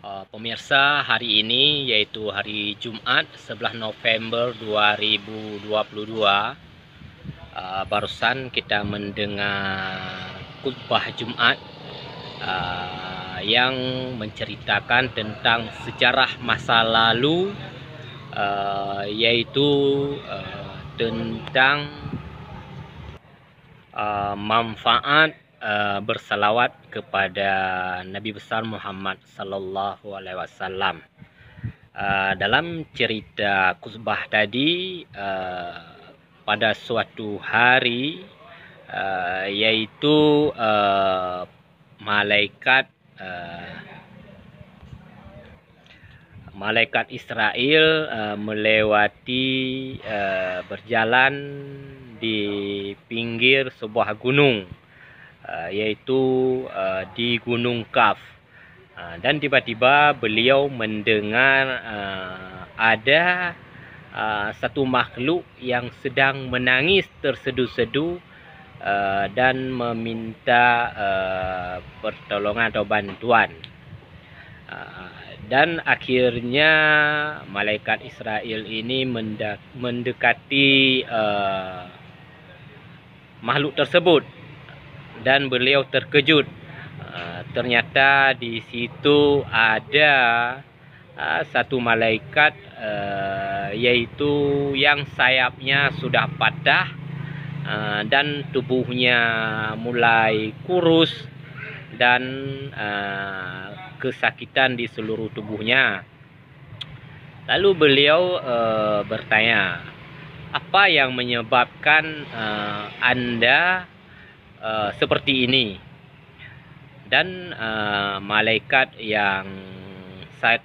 Pemirsa, hari ini yaitu hari Jumat 11 November 2022. Barusan kita mendengar khutbah Jumat yang menceritakan tentang sejarah masa lalu, yaitu tentang manfaat bersalawat kepada Nabi besar Muhammad sallallahu alaihi wasallam. Dalam cerita khutbah tadi, pada suatu hari, yaitu malaikat Israel melewati berjalan di pinggir sebuah gunung, yaitu di Gunung Kaf. Dan tiba-tiba beliau mendengar ada satu makhluk yang sedang menangis tersedu-sedu dan meminta pertolongan atau bantuan. Dan akhirnya malaikat Israel ini mendekati makhluk tersebut dan beliau terkejut. Ternyata di situ ada satu malaikat, yaitu yang sayapnya sudah patah dan tubuhnya mulai kurus dan kesakitan di seluruh tubuhnya. Lalu beliau bertanya, apa yang menyebabkan Anda seperti ini? Dan malaikat yang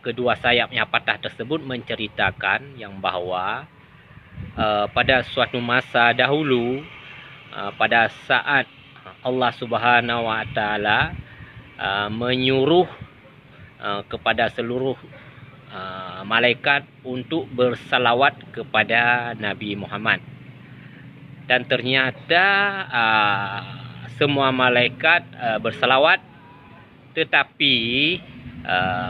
kedua sayapnya patah tersebut menceritakan yang bahwa pada suatu masa dahulu, pada saat Allah Subhanahu wa Ta'ala menyuruh kepada seluruh malaikat untuk bersalawat kepada Nabi Muhammad, dan ternyata semua malaikat bersalawat, tetapi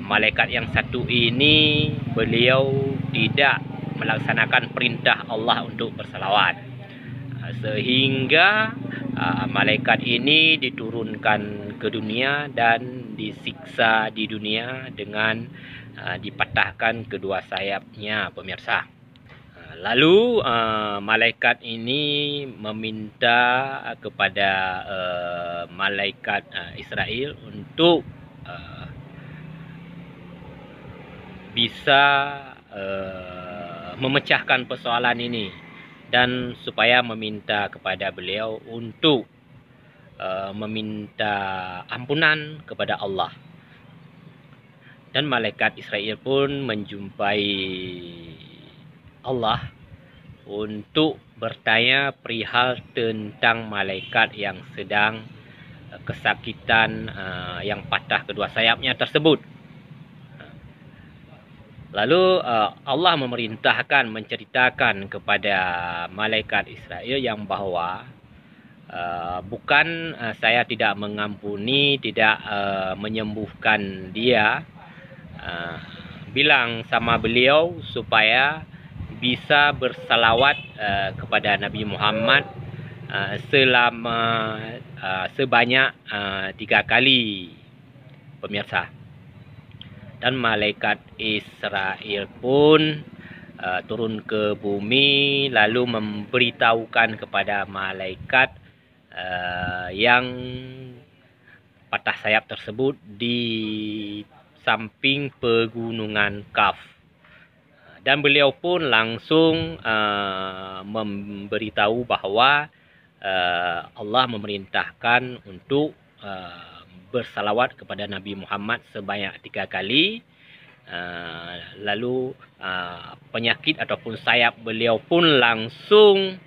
malaikat yang satu ini beliau tidak melaksanakan perintah Allah untuk bersalawat, sehingga malaikat ini diturunkan ke dunia dan disiksa di dunia dengan dipatahkan kedua sayapnya, pemirsa. Lalu malaikat ini meminta kepada malaikat Israel untuk bisa memecahkan persoalan ini, dan supaya meminta kepada beliau untuk meminta ampunan kepada Allah. Dan malaikat Israel pun menjumpai Allah untuk bertanya perihal tentang malaikat yang sedang kesakitan, yang patah kedua sayapnya tersebut. Lalu Allah memerintahkan, menceritakan kepada malaikat Israel yang bahwa bukan saya tidak mengampuni, tidak menyembuhkan dia, bilang sama beliau supaya bisa bersalawat kepada Nabi Muhammad selama sebanyak 3 kali, pemirsa. Dan malaikat Israel pun turun ke bumi, lalu memberitahukan kepada malaikat yang patah sayap tersebut di samping pegunungan Kaf. Dan beliau pun langsung memberitahu bahwa Allah memerintahkan untuk bersalawat kepada Nabi Muhammad sebanyak 3 kali. Lalu penyakit ataupun sayap beliau pun langsung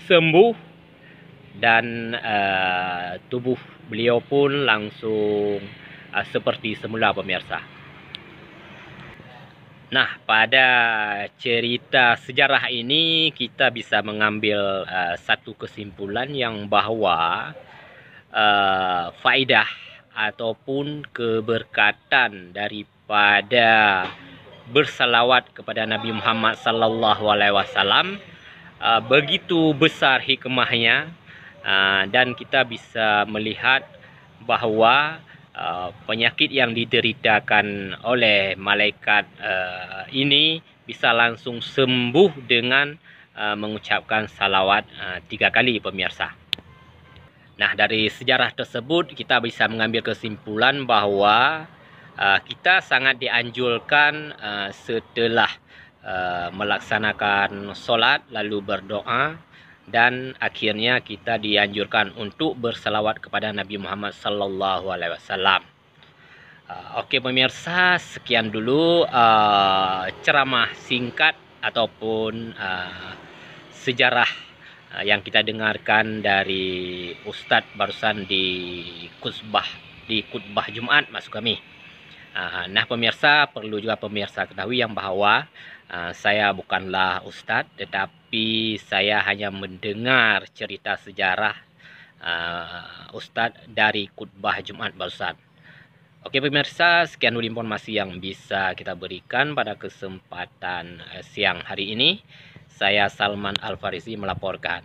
sembuh, dan tubuh beliau pun langsung seperti semula, pemirsa. Nah, pada cerita sejarah ini kita bisa mengambil satu kesimpulan yang bahwa faedah ataupun keberkatan daripada bersalawat kepada Nabi Muhammad sallallahu alaihi wasallam begitu besar hikmahnya, dan kita bisa melihat bahawa penyakit yang dideritakan oleh malaikat ini bisa langsung sembuh dengan mengucapkan salawat 3 kali, pemirsa. Nah, dari sejarah tersebut kita bisa mengambil kesimpulan bahawa kita sangat dianjurkan setelah melaksanakan solat lalu berdoa, dan akhirnya kita dianjurkan untuk bersalawat kepada Nabi Muhammad sallallahu alaihi wasallam. Okey pemirsa, sekian dulu ceramah singkat ataupun sejarah yang kita dengarkan dari Ustaz barusan di khutbah Jumaat maksud kami. Nah pemirsa, perlu juga pemirsa ketahui yang bahawa saya bukanlah Ustaz, tetapi saya hanya mendengar cerita sejarah Ustaz dari khutbah Jumaat barusan. Okey pemirsa, sekian dulu informasi yang bisa kita berikan pada kesempatan siang hari ini. Saya Salman Al-Farisi melaporkan.